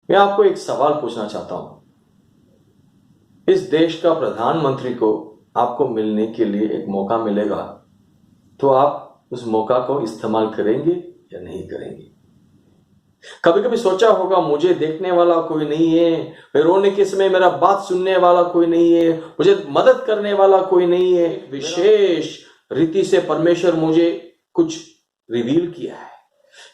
मैं आपको एक सवाल पूछना चाहता हूं। इस देश का प्रधानमंत्री को आपको मिलने के लिए एक मौका मिलेगा, तो आप उस मौका को इस्तेमाल करेंगे या नहीं करेंगे? कभी कभी सोचा होगा, मुझे देखने वाला कोई नहीं है, मैं रोने के समय मेरा बात सुनने वाला कोई नहीं है, मुझे मदद करने वाला कोई नहीं है। विशेष रीति से परमेश्वर मुझे कुछ रिवील किया है,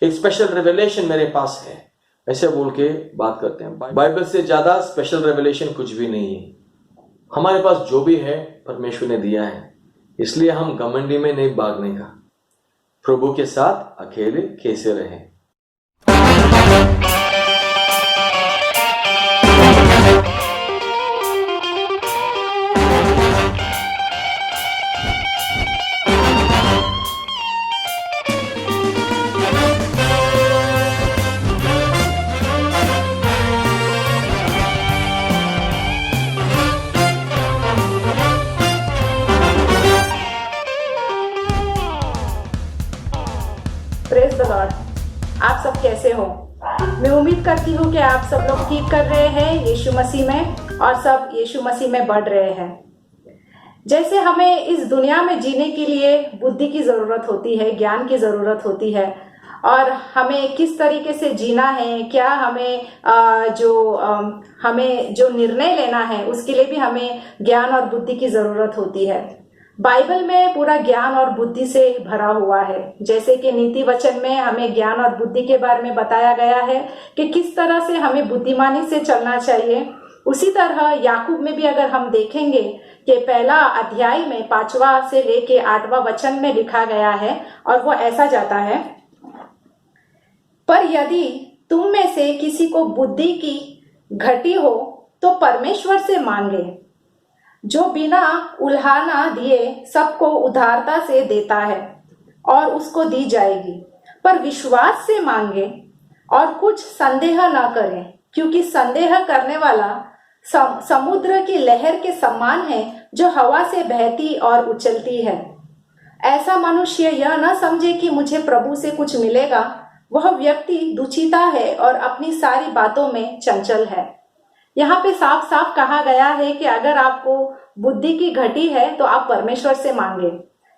एक स्पेशल रेवलेशन मेरे पास है, ऐसे बोल के बात करते हैं। बाइबल से ज्यादा स्पेशल रेवलेशन कुछ भी नहीं है। हमारे पास जो भी है परमेश्वर ने दिया है, इसलिए हम घमंडी में नहीं भागने का। प्रभु के साथ अकेले कैसे रहें? Praise the Lord. आप सब कैसे हो? मैं उम्मीद करती हूँ कि आप सब लोग ठीक कर रहे हैं यीशु मसीह में, और सब यीशु मसीह में बढ़ रहे हैं। जैसे हमें इस दुनिया में जीने के लिए बुद्धि की जरूरत होती है, ज्ञान की जरूरत होती है, और हमें किस तरीके से जीना है, क्या हमें हमें जो निर्णय लेना है उसके लिए भी हमें ज्ञान और बुद्धि की जरूरत होती है। बाइबल में पूरा ज्ञान और बुद्धि से भरा हुआ है। जैसे कि नीति वचन में हमें ज्ञान और बुद्धि के बारे में बताया गया है कि किस तरह से हमें बुद्धिमानी से चलना चाहिए। उसी तरह याकूब में भी अगर हम देखेंगे कि पहला अध्याय में 5वां से लेके 8वां वचन में लिखा गया है, और वो ऐसा जाता है, पर यदि तुम में से किसी को बुद्धि की घटी हो तो परमेश्वर से मांगे, जो बिना उल्हाना दिए सबको उदारता से देता है, और उसको दी जाएगी। पर विश्वास से मांगे और कुछ संदेह न करे, क्योंकि संदेह करने वाला समुद्र की लहर के समान है, जो हवा से बहती और उछलती है। ऐसा मनुष्य यह न समझे कि मुझे प्रभु से कुछ मिलेगा। वह व्यक्ति दुचिता है और अपनी सारी बातों में चंचल है। यहाँ पे साफ साफ कहा गया है कि अगर आपको बुद्धि की घटी है तो आप परमेश्वर से मांगे,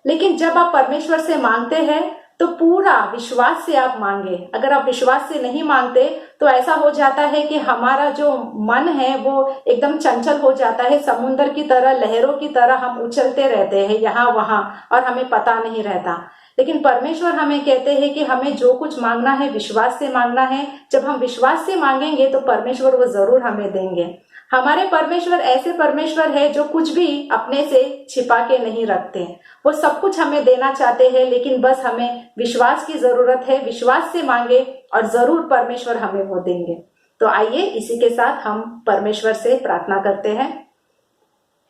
लेकिन जब आप परमेश्वर से मांगते हैं तो पूरा विश्वास से आप मांगे। अगर आप विश्वास से नहीं मांगते तो ऐसा हो जाता है कि हमारा जो मन है वो एकदम चंचल हो जाता है, समुद्र की तरह, लहरों की तरह हम उछलते रहते हैं यहाँ वहां, और हमें पता नहीं रहता। लेकिन परमेश्वर हमें कहते हैं कि हमें जो कुछ मांगना है विश्वास से मांगना है। जब हम विश्वास से मांगेंगे तो परमेश्वर वो जरूर हमें देंगे। हमारे परमेश्वर ऐसे परमेश्वर है जो कुछ भी अपने से छिपा के नहीं रखते। वो सब कुछ हमें देना चाहते हैं, लेकिन बस हमें विश्वास की जरूरत है। विश्वास से मांगे और जरूर परमेश्वर हमें वो देंगे। तो आइए इसी के साथ हम परमेश्वर से प्रार्थना करते हैं।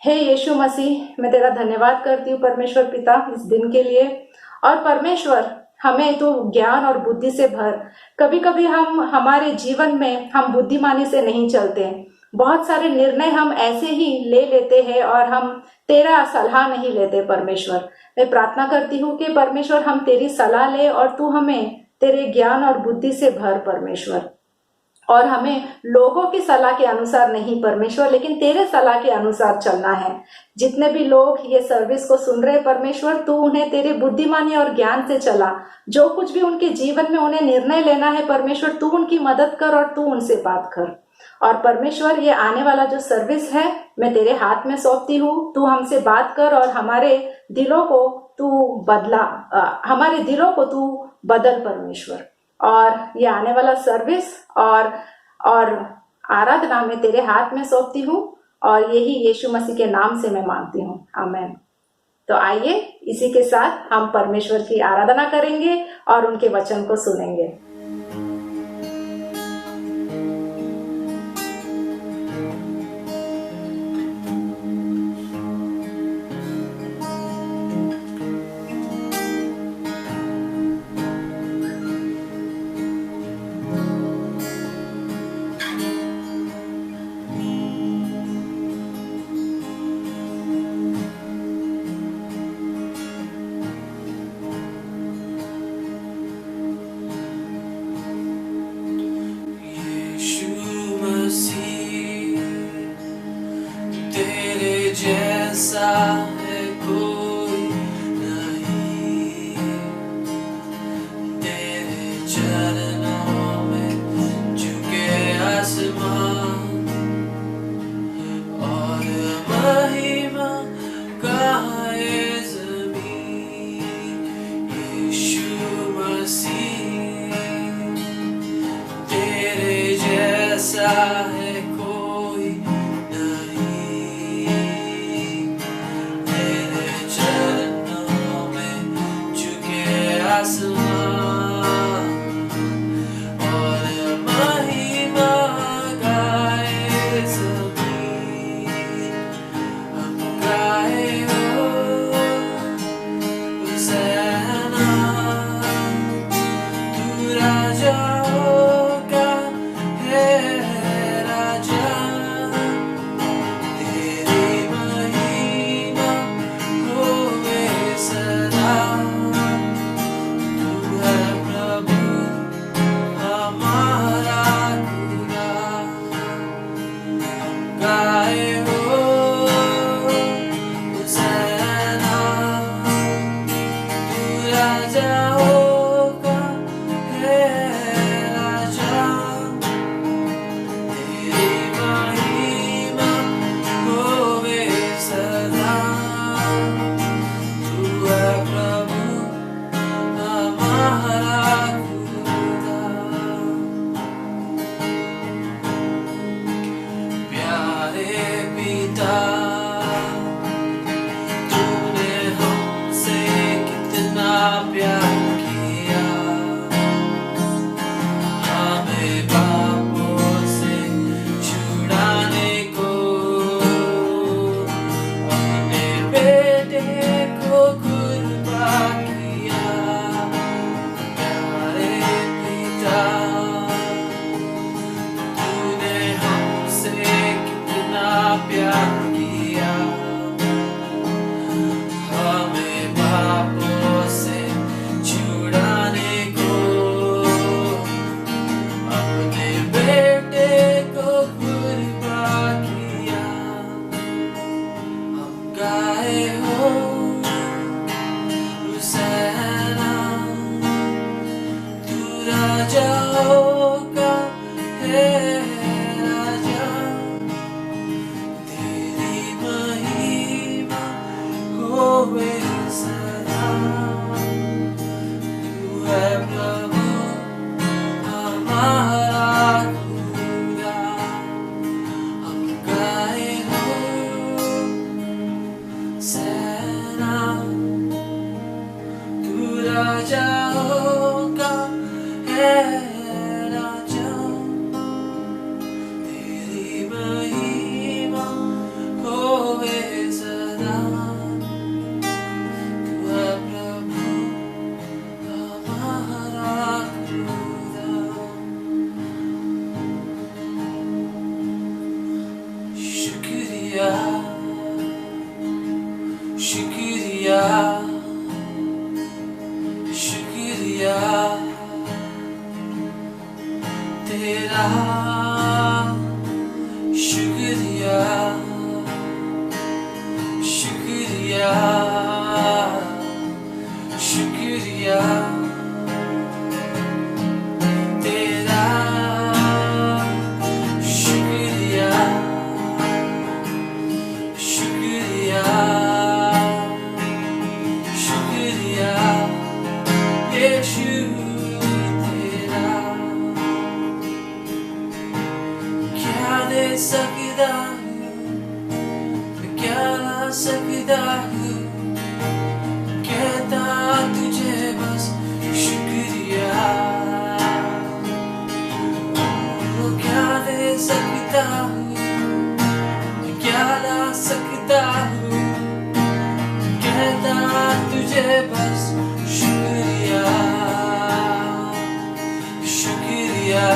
हे यीशु मसीह, मैं तेरा धन्यवाद करती हूँ परमेश्वर पिता इस दिन के लिए। और परमेश्वर, हमें तो ज्ञान और बुद्धि से भर। कभी कभी हम हमारे जीवन में हम बुद्धिमानी से नहीं चलते। बहुत सारे निर्णय हम ऐसे ही ले लेते हैं और हम तेरा सलाह नहीं लेते। परमेश्वर, मैं प्रार्थना करती हूँ कि परमेश्वर हम तेरी सलाह ले और तू हमें तेरे ज्ञान और बुद्धि से भर परमेश्वर। और हमें लोगों की सलाह के अनुसार नहीं परमेश्वर, लेकिन तेरे सलाह के अनुसार चलना है। जितने भी लोग ये सर्विस को सुन रहे परमेश्वर, तू उन्हें तेरे बुद्धिमानी और ज्ञान से चला। जो कुछ भी उनके जीवन में उन्हें निर्णय लेना है परमेश्वर, तू उनकी मदद कर और तू उनसे बात कर। और परमेश्वर, ये आने वाला जो सर्विस है मैं तेरे हाथ में सौंपती हूँ। तू हमसे बात कर और हमारे दिलों को हमारे दिलों को तू बदल परमेश्वर। और ये आने वाला सर्विस और आराधना में तेरे हाथ में सौंपती हूँ, और यही यीशु मसीह के नाम से मैं मांगती हूँ, आमीन। तो आइए इसी के साथ हम परमेश्वर की आराधना करेंगे और उनके वचन को सुनेंगे। आसमान और महिमा कहाँ है ज़मीन। यीशु मसीह तेरे जैसा है कोई नहीं। तेरे चरणों में झुके आसमान और महिमा गाए ज़मीन। हम गाए हो हुसैना, तू राजाओं का है राजा। तेरी महिमा होवे सदा। तू है प्रभु हमारा खुदा। हम गाए हो हुसैना, तू राजाओं का है राजा। तेरी महिमा होवे सदा। तू है प्रभु हमारा खुदा। प्यारे पिता, तूने हमसे कितना प्यार किया। हमें पापों से छुड़ाने को अपने बेटे को कुर्बान किया। प्यारे पिता, तूने हमसे कितना प्यार किया। हमें पापों से छुड़ाने को अपने बेटे को कुर्बान किया। हम गाए हो हुसैना, तू राजाओं का है राजा। तेरी महिमा होवे सदा। तू है प्रभु हमारा खुदा। हम गाए हो सेना, तू राजाओं का है राजा। तेरी महिमा होवे सदा। तू है प्रभु हमारा खुदा। शुक्रिया शुक्रिया शुक्रिया तेरा। शुक्रिया शुक्रिया शुक्रिया तेरा। शुक्रिया शुक्रिया शुक्रिया यीशु तेरा। क्या दे सकता हूँ, मैं क्या ला सकता हूँ। कहता तुझे बस शुक्रिया। वो क्या दे सकता हूँ, मैं क्या ला सकता हूँ। कहता तुझे बस शुक्रिया शुक्रिया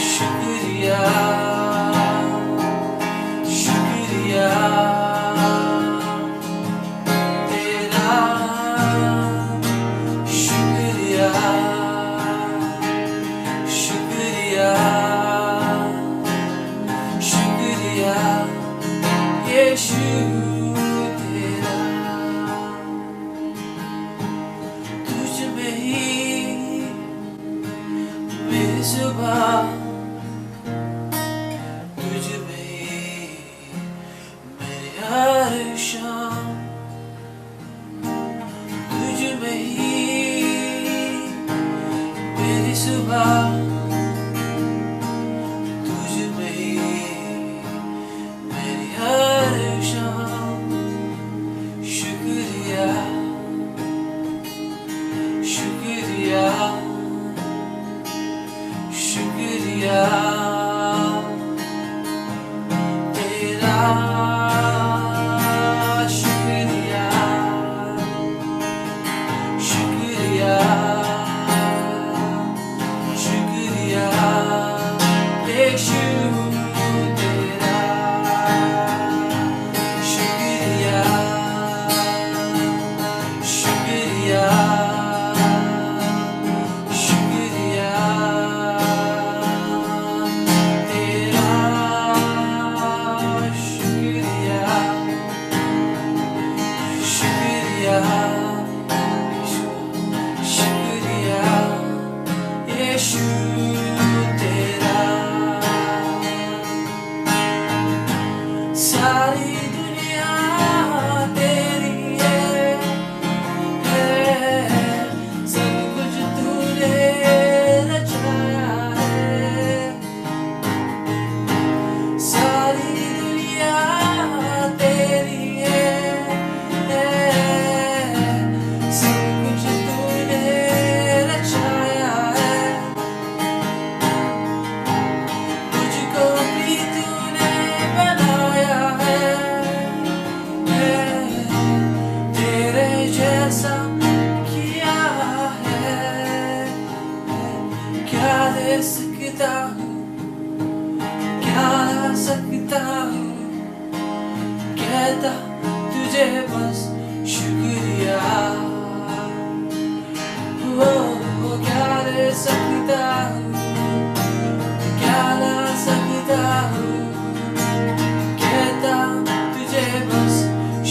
शुक्रिया शुक्रिया तेरा। शुक्रिया शुक्रिया शुक्रिया यीशु तेरा। तुझ में ही मेरी सुबह तुझ में मेरी हर शाम तुझ में ही मेरी सुबह तुझ में ही मेरी हर शाम शुक्रिया शुक्रिया शुक्रिया तेरा शुक्रिया शुक्रिया शुक्रिया यीशु तेरा शुक्रिया शुक्रिया शुक्रिया तेरा शुक्रिया शुक्रिया शुक्रिया यीशु तेरा सारी दुनिया तेरी है सब कुछ तूने रचाया है सारी दुनिया तेरी है सब कुछ तूने रचाया है तुझको भी तूने बनाया है तेरे जैसा किया है क्या दे सकता हूँ क्या ला सकता हूँ कहता तुझे बस शुक्रिया वो क्या दे सकता हूँ क्या ला सकता हूँ कहता तुझे बस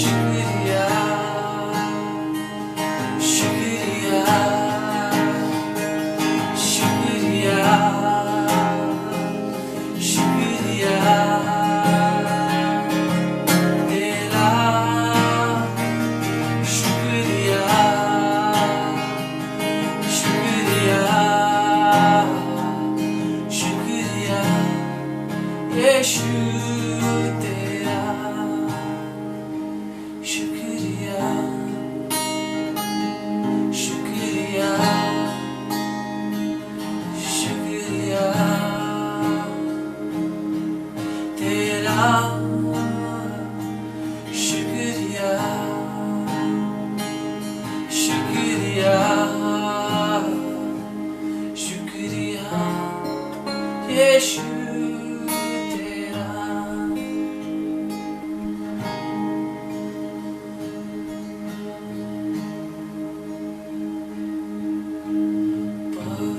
शुक्रिया शुक्रिया शुक्रिया शुक्रिया तेरा शुक्रिया शुक्रिया शुक्रिया यीशु तेरा शुक्रिया शुक्रिया शुक्रिया तेरा शुक्रिया शुक्रिया शुक्रिया यीशु तेरा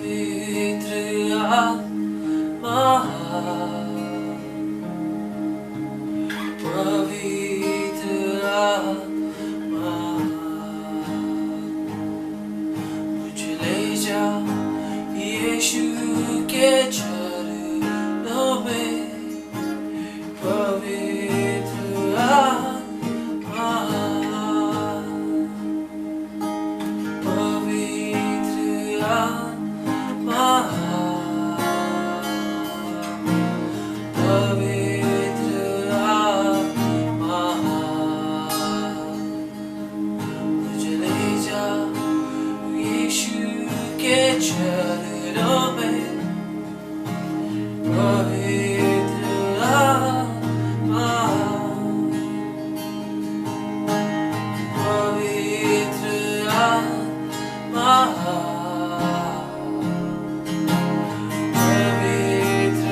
पवित्र आत्मा पवित्र आत्मा मुझे ले जा यीशु के चरणों में पवित्र आत्मा पवित्र आत्मा पवित्र आत्मा मुझे ले जा यीशु के चरणों में पवित्र आत्मा पवित्र आत्मा पवित्र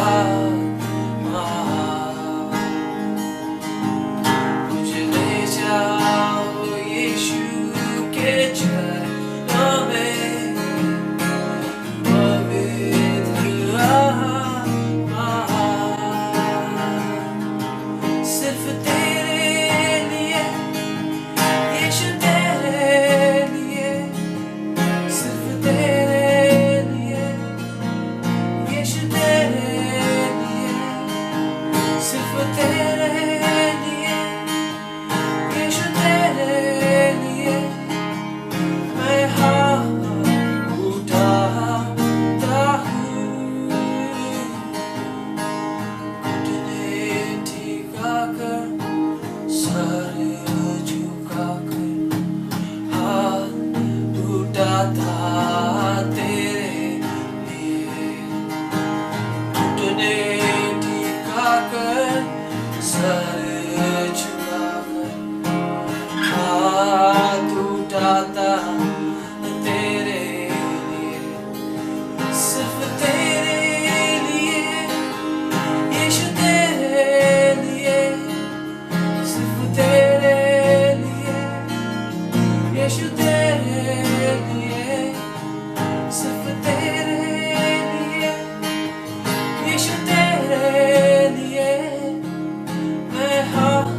आत्मा मुझे ले जाओ यीशु के चरणों में पवित्र आत्मा सिर्फ तेरे लिए, यीशु तेरे लिए मैं हाथ उठाता हूँ। घुटने टिकाकर, सर झुकाकर हाथ उठाता तेरे लिए। घुटने टिकाकर, सर झुकाकर हाथ उठाता तेरे लिए। सिर्फ तेरे लिए, यीशु तेरे लिए, सिर्फ तेरे लिए, यीशु तेरे लिए, सिर्फ तेरे लिए, यीशु तेरे लिए मैं हाथ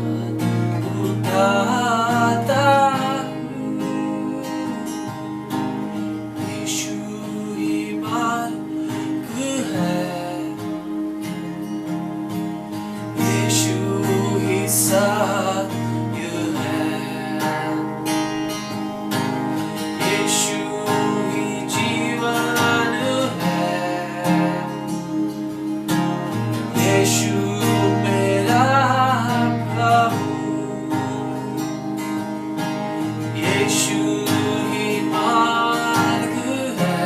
उठाता हूँ। यीशु ही मार्ग है, यीशु ही सत्य है, यीशु ही जीवन है, यीशु मेरा प्रभु, यीशु ही मार्ग है,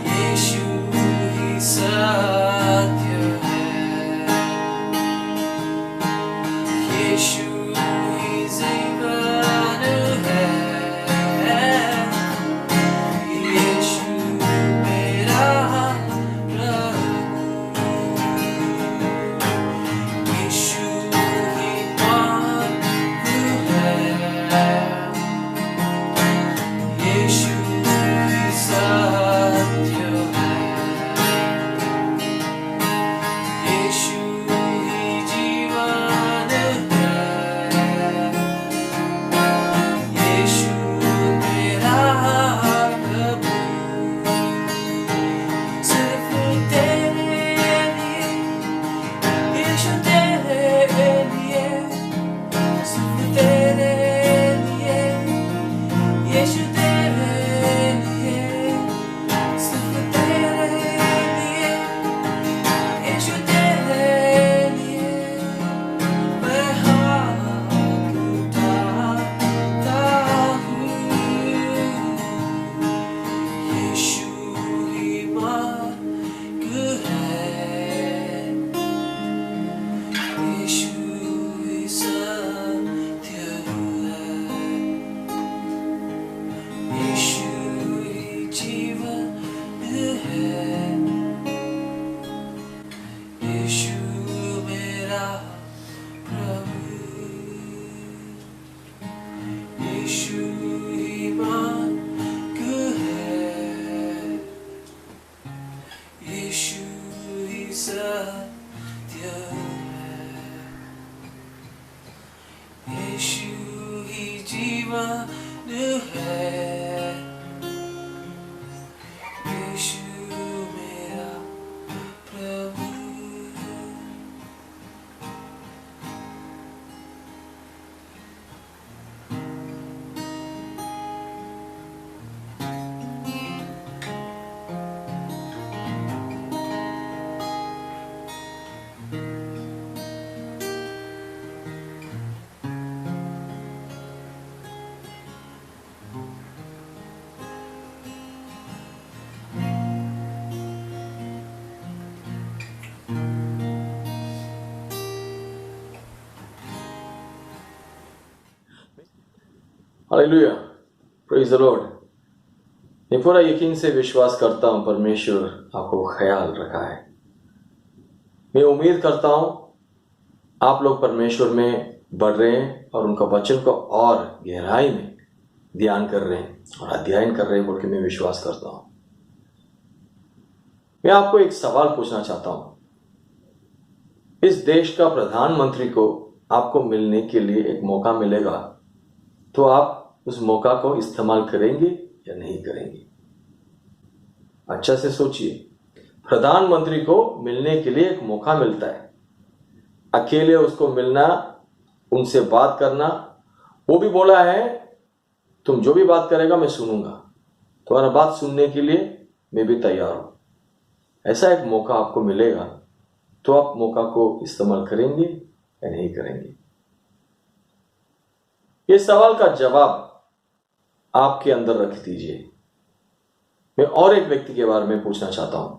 यीशु ही सत्य है, यीशु ही जीवन है, यीशु मेरा प्रभु, यीशु ही मार्ग है, यीशु ही सत्य है, यीशु ही जीवन है, यीशु मेरा प्रभु। सिर्फ तेरे लिए, यीशु तेरे लिए, सिर्फ तेरे लिए, यीशु तेरे लिए, सिर्फ तेरे लिए, यीशु तेरे लिए मैं हाथ उठाता हूँ। यीशु ही मार्ग है, यीशु ही सत्य है, यीशु ही जीवन है, यीशु मेरा प्रभु, यीशु ही मार्ग है, यीशु ही सत्य है, यीशु ही जीवन है, यीशु मेरा प्रभु। Hallelujah, praise the Lord. मैं पूरा यकीन से विश्वास करता हूं परमेश्वर आपको ख्याल रखा है। मैं उम्मीद करता हूं आप लोग परमेश्वर में बढ़ रहे हैं और उनका वचन को और गहराई में ध्यान कर रहे हैं और अध्ययन कर रहे हैं बोल के मैं विश्वास करता हूं। मैं आपको एक सवाल पूछना चाहता हूं। इस देश का प्रधानमंत्री को आपको मिलने के लिए एक मौका मिलेगा तो आप उस मौका को इस्तेमाल करेंगे या नहीं करेंगे? अच्छा से सोचिए। प्रधानमंत्री को मिलने के लिए एक मौका मिलता है। अकेले उसको मिलना, उनसे बात करना, वो भी बोला है तुम जो भी बात करेगा मैं सुनूंगा, तुम्हारा बात सुनने के लिए मैं भी तैयार हूं। ऐसा एक मौका आपको मिलेगा तो आप मौका को इस्तेमाल करेंगे या नहीं करेंगे? ये सवाल का जवाब आपके अंदर रख दीजिए। मैं और एक व्यक्ति के बारे में पूछना चाहता हूं।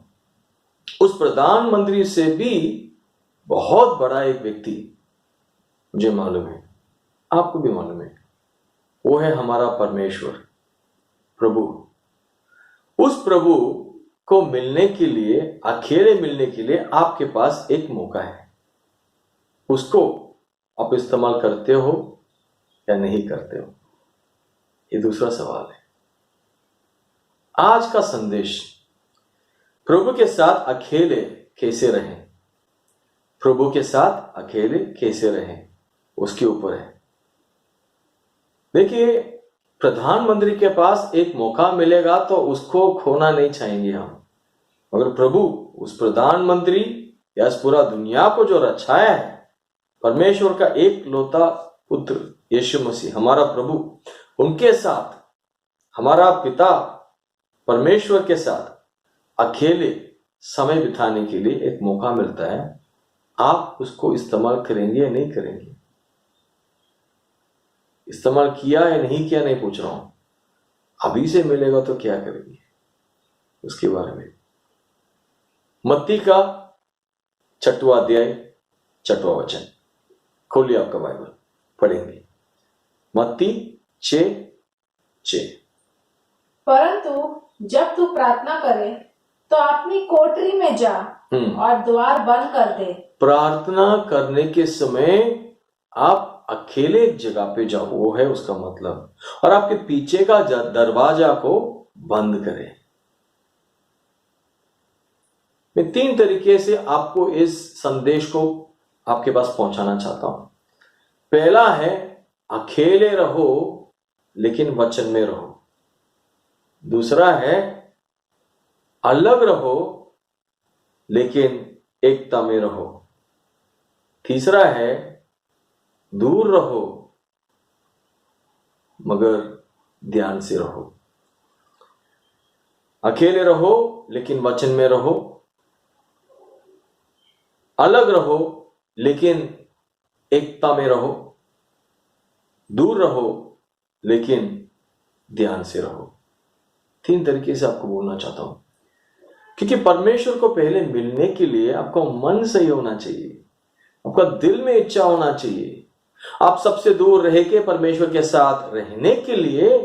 उस प्रधानमंत्री से भी बहुत बड़ा एक व्यक्ति मुझे मालूम है, आपको भी मालूम है, वो है हमारा परमेश्वर, प्रभु। उस प्रभु को मिलने के लिए, अकेले मिलने के लिए आपके पास एक मौका है। उसको आप इस्तेमाल करते हो या नहीं करते हो, ये दूसरा सवाल है। आज का संदेश प्रभु के साथ अकेले कैसे रहें, प्रभु के साथ अकेले कैसे रहें, उसके ऊपर है। देखिए, प्रधानमंत्री के पास एक मौका मिलेगा तो उसको खोना नहीं चाहेंगे हम। मगर प्रभु उस प्रधानमंत्री या इस पूरा दुनिया को जो रचाया है, परमेश्वर का एक लौता पुत्र यीशु मसीह हमारा प्रभु, उनके साथ, हमारा पिता परमेश्वर के साथ अकेले समय बिताने के लिए एक मौका मिलता है। आप उसको इस्तेमाल करेंगे या नहीं करेंगे? इस्तेमाल किया या नहीं किया नहीं पूछ रहा हूं, अभी से मिलेगा तो क्या करेंगे उसके बारे में। मत्ती का 6वां अध्याय 6वां वचन खोलिए आपका बाइबल, पढ़ेंगे। मत्ती 6:6। परंतु जब तू प्रार्थना करे तो अपनी कोठरी में जा और द्वार बंद कर दे। प्रार्थना करने के समय आप अकेले एक जगह पे जाओ, वो है उसका मतलब, और आपके पीछे का दरवाजा को बंद करें। मैं 3 तरीके से आपको इस संदेश को आपके पास पहुंचाना चाहता हूं। पहला है अकेले रहो लेकिन वचन में रहो। दूसरा है अलग रहो लेकिन एकता में रहो। तीसरा है दूर रहो मगर ध्यान से रहो। अकेले रहो लेकिन वचन में रहो, अलग रहो लेकिन एकता में रहो, दूर रहो लेकिन ध्यान से रहो। 3 तरीके से आपको बोलना चाहता हूं, क्योंकि परमेश्वर को पहले मिलने के लिए आपका मन सही होना चाहिए, आपका दिल में इच्छा होना चाहिए। आप सबसे दूर रह के परमेश्वर के साथ रहने के लिए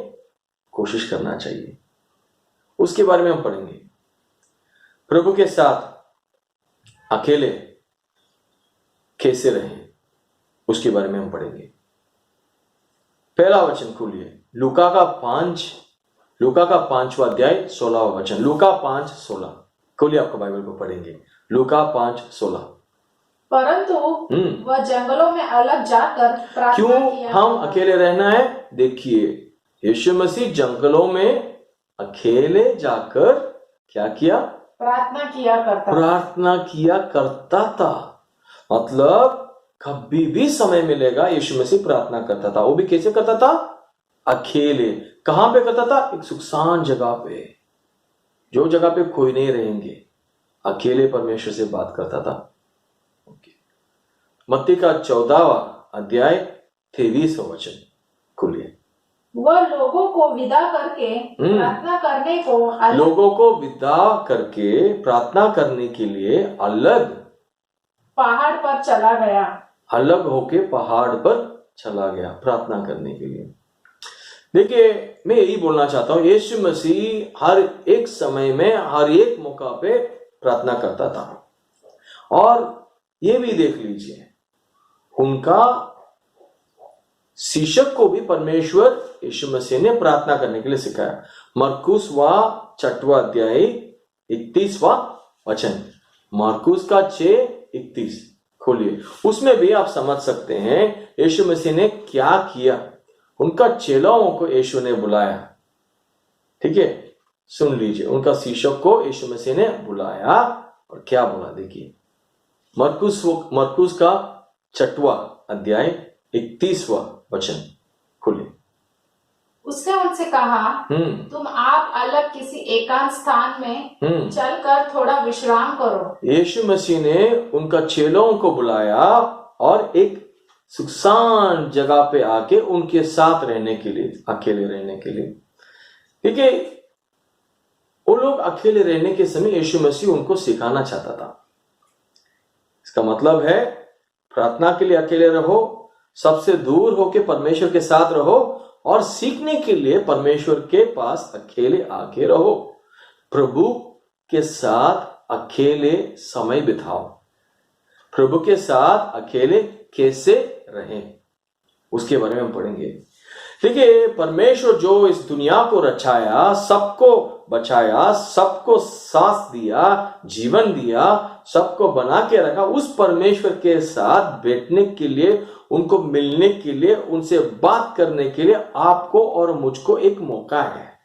कोशिश करना चाहिए। उसके बारे में हम पढ़ेंगे। प्रभु के साथ अकेले कैसे रहें, उसके बारे में हम पढ़ेंगे। पहला वचन खोलिए, लूका का 5वां अध्याय 16वां वचन। लूका 5:16 खोलिए आपका बाइबल को, पढ़ेंगे। लूका 5:16। परंतु वह जंगलों में अलग जाकर प्रार्थना क्यों किया हम अकेले रहना है? देखिए, यीशु मसीह जंगलों में अकेले जाकर क्या किया? प्रार्थना किया करता था। मतलब कभी भी समय मिलेगा यीशु मसीह प्रार्थना करता था। वो भी कैसे करता था? अकेले। कहां पे करता था? एक सुनसान जगह पे, जो जगह पे कोई नहीं रहेंगे, अकेले परमेश्वर से बात करता था। मत्ती का 14वां अध्याय 23वां वचन खोलिए। वह लोगों को विदा करके प्रार्थना करने को लोगों को विदा करके प्रार्थना करने के लिए अलग पहाड़ पर चला गया। अलग होके पहाड़ पर चला गया प्रार्थना करने के लिए। देखिए, मैं यही बोलना चाहता हूं, यीशु मसीह हर एक समय में, हर एक मौका पे प्रार्थना करता था। और ये भी देख लीजिए, उनका शिष्य को भी परमेश्वर यीशु मसीह ने प्रार्थना करने के लिए सिखाया। मरकुस 6वां अध्याय 31वां वचन। मरकुस का 6:31 खोलिए। उसमें भी आप समझ सकते हैं यीशु मसीह ने क्या किया। उनका चेलों को यीशु ने बुलाया, ठीक है, सुन लीजिए, उनका शिष्यों को यीशु मसीह ने बुलाया और क्या बोला, देखिए मरकुस का 6वां अध्याय 31वां वचन खुले। उसने उनसे कहा, तुम आप अलग किसी एकांत स्थान में चलकर थोड़ा विश्राम करो। यीशु मसीह ने उनका चेलों को बुलाया और एक सुनसान जगह पे आके उनके साथ रहने के लिए, अकेले रहने के लिए। देखिए वो लोग अकेले रहने के समय यीशु मसीह उनको सिखाना चाहता था। इसका मतलब है प्रार्थना के लिए अकेले रहो, सबसे दूर होके परमेश्वर के साथ रहो और सीखने के लिए परमेश्वर के पास अकेले आके रहो। प्रभु के साथ अकेले समय बिताओ, प्रभु के साथ अकेले कैसे रहें उसके बारे में हम पढ़ेंगे। देखिए परमेश्वर जो इस दुनिया को रचाया, सबको बचाया, सबको सांस दिया, जीवन दिया, सबको बना के रखा, उस परमेश्वर के साथ बैठने के लिए, उनको मिलने के लिए, उनसे बात करने के लिए आपको और मुझको एक मौका है।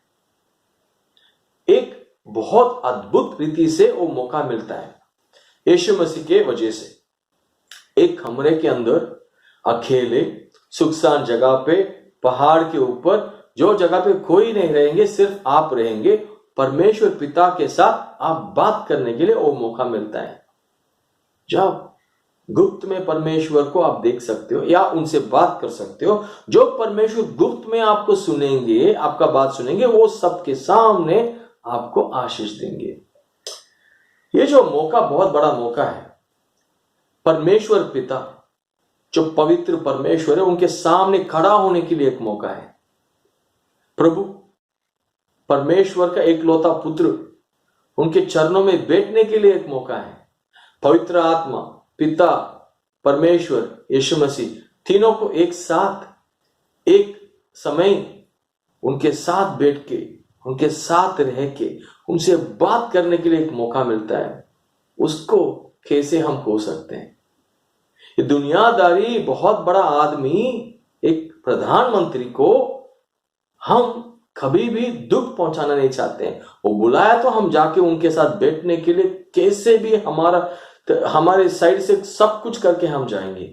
एक बहुत अद्भुत रीति से वो मौका मिलता है यीशु मसीह के वजह से। एक कमरे के अंदर अकेले सुनसान जगह पे, पहाड़ के ऊपर, जो जगह पे कोई नहीं रहेंगे, सिर्फ आप रहेंगे, परमेश्वर पिता के साथ आप बात करने के लिए वो मौका मिलता है। जब गुप्त में परमेश्वर को आप देख सकते हो या उनसे बात कर सकते हो, जो परमेश्वर गुप्त में आपको सुनेंगे, आपका बात सुनेंगे, वो सबके सामने आपको आशीष देंगे। ये जो मौका बहुत बड़ा मौका है। परमेश्वर पिता जो पवित्र परमेश्वर है, उनके सामने खड़ा होने के लिए एक मौका है। प्रभु परमेश्वर का एकलौता पुत्र, उनके चरणों में बैठने के लिए एक मौका है। पवित्र आत्मा, पिता, परमेश्वर, यीशु मसीह, तीनों को एक साथ एक समय उनके साथ बैठ के, उनके साथ रह के, उनसे बात करने के लिए एक मौका मिलता है। उसको कैसे हम खो सकते हैं? ये दुनियादारी बहुत बड़ा आदमी, एक प्रधानमंत्री को हम कभी भी दुख पहुंचाना नहीं चाहते हैं। वो बुलाया तो हम जाके उनके साथ बैठने के लिए कैसे भी हमारे साइड से सब कुछ करके हम जाएंगे,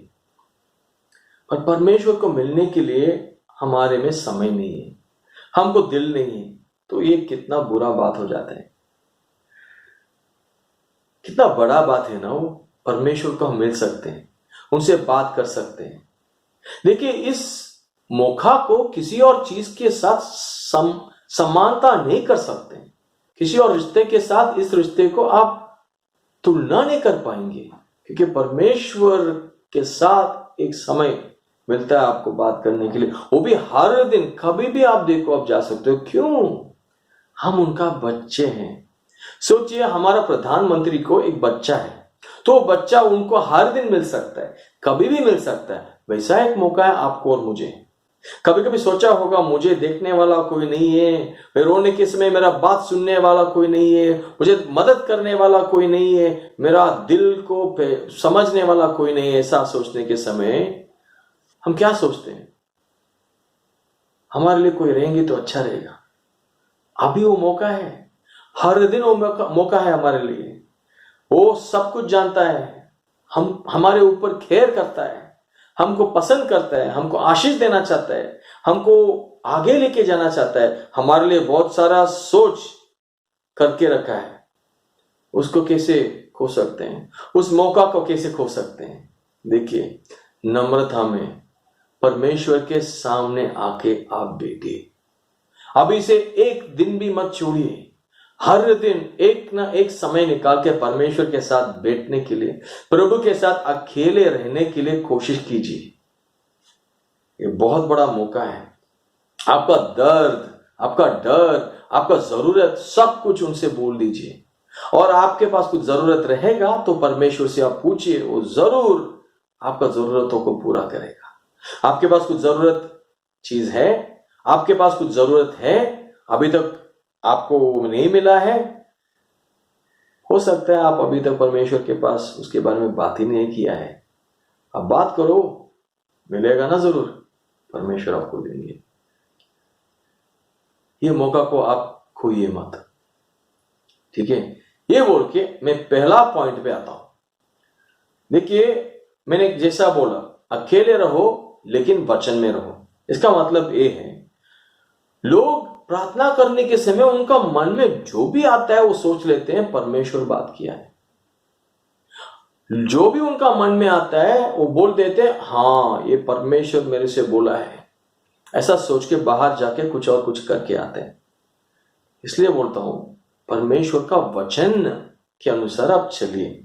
पर परमेश्वर को मिलने के लिए हमारे में समय नहीं है, हमको दिल नहीं है, तो ये कितना बुरा बात हो जाता है। कितना बड़ा बात है ना वो, परमेश्वर को हम मिल सकते हैं, उनसे बात कर सकते हैं। देखिए इस मौका को किसी और चीज के साथ समानता नहीं कर सकते। किसी और रिश्ते के साथ इस रिश्ते को आप तुलना नहीं कर पाएंगे, क्योंकि परमेश्वर के साथ एक समय मिलता है आपको बात करने के लिए, वो भी हर दिन, कभी भी आप देखो, आप जा सकते हो। क्यों? हम उनका बच्चे हैं। सोचिए हमारा प्रधानमंत्री को एक बच्चा है, तो बच्चा उनको हर दिन मिल सकता है, कभी भी मिल सकता है। वैसा एक मौका है आपको और मुझे। कभी कभी सोचा होगा मुझे देखने वाला कोई नहीं है, मैं रोने के समय मेरा बात सुनने वाला कोई नहीं है, मुझे मदद करने वाला कोई नहीं है, मेरा दिल को समझने वाला कोई नहीं है। ऐसा सोचने के समय हम क्या सोचते हैं? हमारे लिए कोई रहेंगे तो अच्छा रहेगा। अभी वो मौका है, हर दिन वो मौका है हमारे लिए। वो सब कुछ जानता है, हमारे ऊपर खेर करता है, हमको पसंद करता है, हमको आशीष देना चाहता है, हमको आगे लेके जाना चाहता है, हमारे लिए बहुत सारा सोच करके रखा है। उसको कैसे खो सकते हैं? उस मौका को कैसे खो सकते हैं? देखिए नम्रता में परमेश्वर के सामने आके आप बैठिए। अभी से एक दिन भी मत छोड़िए। हर दिन एक ना एक समय निकाल के परमेश्वर के साथ बैठने के लिए, प्रभु के साथ अकेले रहने के लिए कोशिश कीजिए। ये बहुत बड़ा मौका है। आपका दर्द, आपका डर, आपका जरूरत, सब कुछ उनसे बोल दीजिए। और आपके पास कुछ जरूरत रहेगा तो परमेश्वर से आप पूछिए, वो जरूर आपका जरूरतों को पूरा करेगा। आपके पास कुछ जरूरत चीज है, आपके पास कुछ जरूरत है, अभी तक आपको नहीं मिला है, हो सकता है आप अभी तक परमेश्वर के पास उसके बारे में बात ही नहीं किया है। अब बात करो, मिलेगा ना जरूर, परमेश्वर आपको देंगे। ये मौका को आप खोइए मत। ठीक है, ये बोल के मैं पहला पॉइंट पे आता हूं। देखिए, मैंने जैसा बोला, अकेले रहो लेकिन वचन में रहो। इसका मतलब ये है, लोग प्रार्थना करने के समय उनका मन में जो भी आता है वो सोच लेते हैं परमेश्वर बात किया है। जो भी उनका मन में आता है वो बोल देते हैं हाँ ये परमेश्वर मेरे से बोला है, ऐसा सोच के बाहर जाके कुछ और कुछ करके आते हैं। इसलिए बोलता हूं, परमेश्वर का वचन के अनुसार आप चलिए।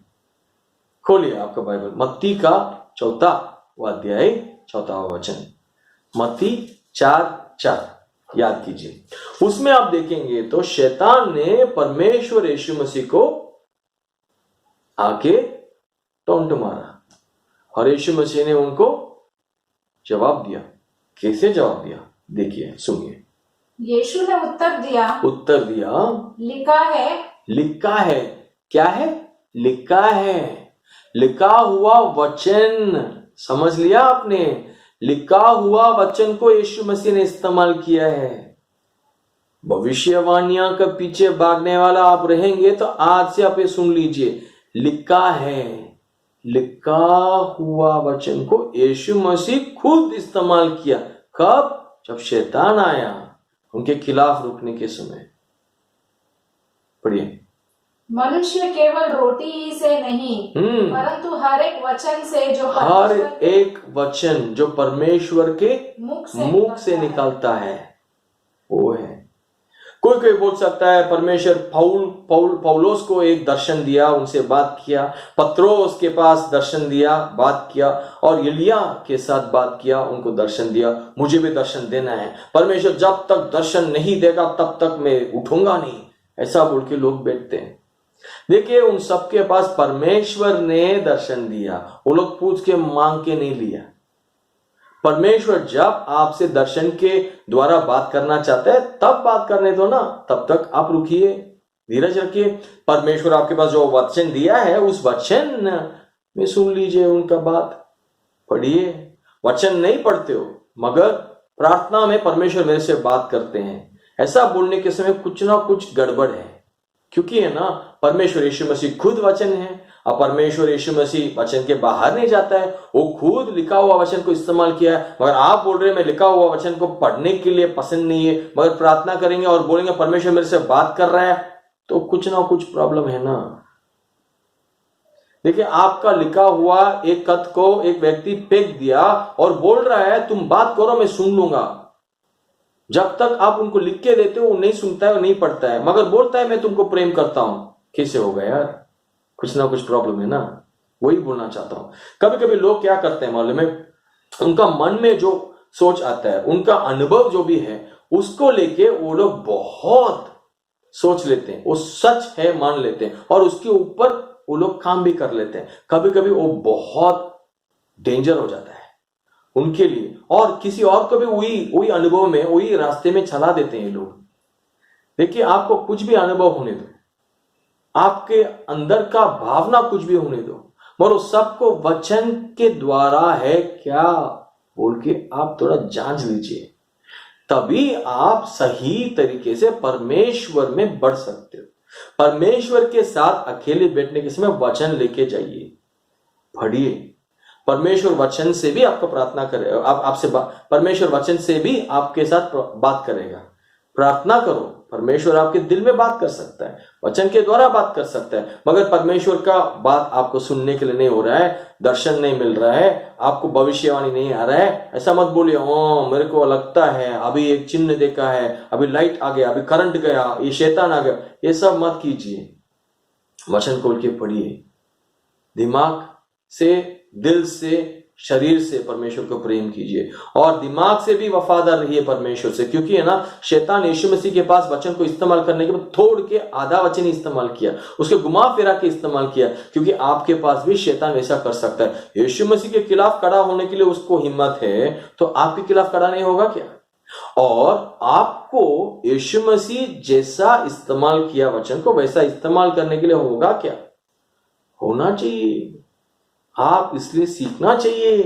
खोलिए आपका बाइबल, मत्ती का 4वां अध्याय 4वां वचन, मत्ती 4:4 याद कीजिए। उसमें आप देखेंगे तो शैतान ने परमेश्वर यीशु मसीह को आके टोंट मारा और यीशु मसीह ने उनको जवाब दिया। कैसे जवाब दिया? देखिए, सुनिए। यीशु ने उत्तर दिया, लिखा है। क्या है? लिखा है। लिखा हुआ वचन, समझ लिया आपने? लिखा हुआ वचन को यीशु मसीह ने इस्तेमाल किया है। भविष्यवाणियां के पीछे भागने वाला आप रहेंगे तो आज से आप ये सुन लीजिए, लिखा है। लिखा हुआ वचन को यीशु मसीह खुद इस्तेमाल किया। कब? जब शैतान आया उनके खिलाफ रुकने के समय। पढ़िए। मनुष्य केवल रोटी ही से नहीं परंतु हर एक वचन से जो परमेश्वर के मुख से निकलता है वो है। कोई बोल सकता है परमेश्वर पौलोस को एक दर्शन दिया, उनसे बात किया, पत्रोस के पास दर्शन दिया, बात किया, और एलिया के साथ बात किया, उनको दर्शन दिया। मुझे भी दर्शन देना है, परमेश्वर जब तक दर्शन नहीं देगा तब तक मैं उठूंगा नहीं, ऐसा बोल के लोग बैठते हैं। देखिए, उन सबके पास परमेश्वर ने दर्शन दिया, वो लोग पूछ के मांग के नहीं लिया। परमेश्वर जब आपसे दर्शन के द्वारा बात करना चाहता है तब बात करने दो ना, तब तक आप रुकिए, धीरज रखिए। परमेश्वर आपके पास जो वचन दिया है उस वचन में सुन लीजिए उनका बात, पढ़िए। वचन नहीं पढ़ते हो मगर प्रार्थना में परमेश्वर मेरे से बात करते हैं, ऐसा बोलने के समय कुछ ना कुछ गड़बड़ है। क्योंकि है ना, परमेश्वर यीशु मसीह खुद वचन है, और परमेश्वर यीशु मसीह वचन के बाहर नहीं जाता है, वो खुद लिखा हुआ वचन को इस्तेमाल किया है। मगर आप बोल रहे हैं मैं लिखा हुआ वचन को पढ़ने के लिए पसंद नहीं है, मगर प्रार्थना करेंगे और बोलेंगे परमेश्वर मेरे से बात कर रहा है, तो कुछ ना कुछ प्रॉब्लम है ना। देखिए, आपका लिखा हुआ एक खत को एक व्यक्ति फेंक दिया और बोल रहा है तुम बात करो मैं सुन लूंगा। जब तक आप उनको लिख के देते हो वो नहीं सुनता है, वो नहीं पढ़ता है, मगर बोलता है मैं तुमको प्रेम करता हूं। कैसे होगा यार? कुछ ना कुछ प्रॉब्लम है ना। वही बोलना चाहता हूं। कभी कभी लोग क्या करते हैं मालूम है, उनका मन में जो सोच आता है, उनका अनुभव जो भी है, उसको लेके वो लोग बहुत सोच लेते हैं, वो सच है मान लेते हैं, और उसके ऊपर वो लोग काम भी कर लेते हैं। कभी कभी वो बहुत डेंजर हो जाता है उनके लिए, और किसी और को भी वही अनुभव में, वही रास्ते में चला देते हैं लोग। देखिए, आपको कुछ भी अनुभव होने दो, आपके अंदर का भावना कुछ भी होने दो, मगर उस सबको वचन के द्वारा है क्या बोल के आप थोड़ा जांच लीजिए, तभी आप सही तरीके से परमेश्वर में बढ़ सकते हो। परमेश्वर के साथ अकेले बैठने के समय वचन लेके जाइए, पढ़िए। परमेश्वर वचन से भी आपको प्रार्थना करेगा, आपसे परमेश्वर वचन से भी आपके साथ बात करेगा। प्रार्थना करो, परमेश्वर आपके दिल में बात कर सकता है, वचन के द्वारा बात कर सकता है। मगर परमेश्वर का बात आपको सुनने के लिए नहीं हो रहा है, दर्शन नहीं मिल रहा है, आपको भविष्यवाणी नहीं आ रहा है, ऐसा मत बोलिए मेरे को लगता है अभी एक चिन्ह देखा है, अभी लाइट आ गया, अभी करंट गया, ये शैतान आ गया, ये सब मत कीजिए। वचन खोल के पढ़िए, दिमाग से, दिल से, शरीर से परमेश्वर को प्रेम कीजिए, और दिमाग से भी वफादार रहिए परमेश्वर से। क्योंकि है ना, शैतान यीशु मसीह के पास वचन को इस्तेमाल करने के बाद तोड़ के आधा वचन ही इस्तेमाल किया, उसके घुमा फिरा के इस्तेमाल किया, क्योंकि आपके पास भी शैतान वैसा कर सकता है। यीशु मसीह के खिलाफ खड़ा होने के लिए उसको हिम्मत है, तो आपके खिलाफ खड़ा नहीं होगा क्या? और आपको यीशु मसीह जैसा इस्तेमाल किया वचन को, वैसा इस्तेमाल करने के लिए होगा क्या? होना चाहिए। आप इसलिए सीखना चाहिए,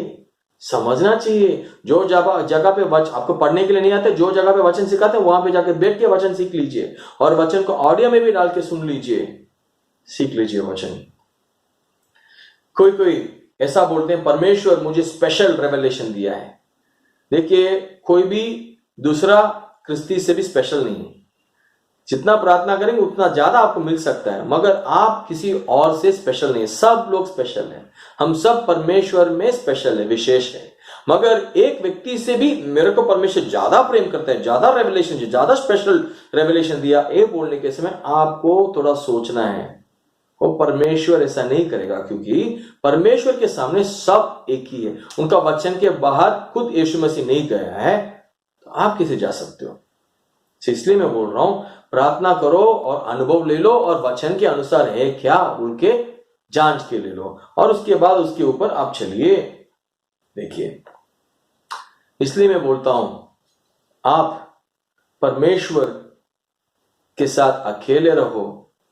समझना चाहिए। जो जगह पे आपको पढ़ने के लिए नहीं आते, जो जगह पे वचन सिखाते हैं वहां पे जाके बैठ के वचन सीख लीजिए, और वचन को ऑडियो में भी डाल के सुन लीजिए, सीख लीजिए वचन। कोई ऐसा बोलते हैं परमेश्वर मुझे स्पेशल रेवलेशन दिया है। देखिए, कोई भी दूसरा क्रिस्ती से भी स्पेशल नहीं है। जितना प्रार्थना करेंगे उतना ज्यादा आपको मिल सकता है, मगर आप किसी और से स्पेशल नहीं है। सब लोग स्पेशल हैं, हम सब परमेश्वर में स्पेशल है, विशेष है। मगर एक व्यक्ति से भी मेरे को परमेश्वर ज्यादा प्रेम करता है, ज्यादा रेवलेशन, ज्यादा स्पेशल रेवलेशन दिया, ये बोलने के समय आपको थोड़ा सोचना है। वो परमेश्वर ऐसा नहीं करेगा, क्योंकि परमेश्वर के सामने सब एक ही है। उनका वचन के बाहर खुद यीशु मसीह नहीं गया है, तो आप कैसे जा सकते हो? इसलिए मैं बोल रहा हूं, प्रार्थना करो और अनुभव ले लो, और वचन के अनुसार है क्या उनके जांच के ले लो, और उसके बाद उसके ऊपर आप चलिए। देखिए, इसलिए मैं बोलता हूं, आप परमेश्वर के साथ अकेले रहो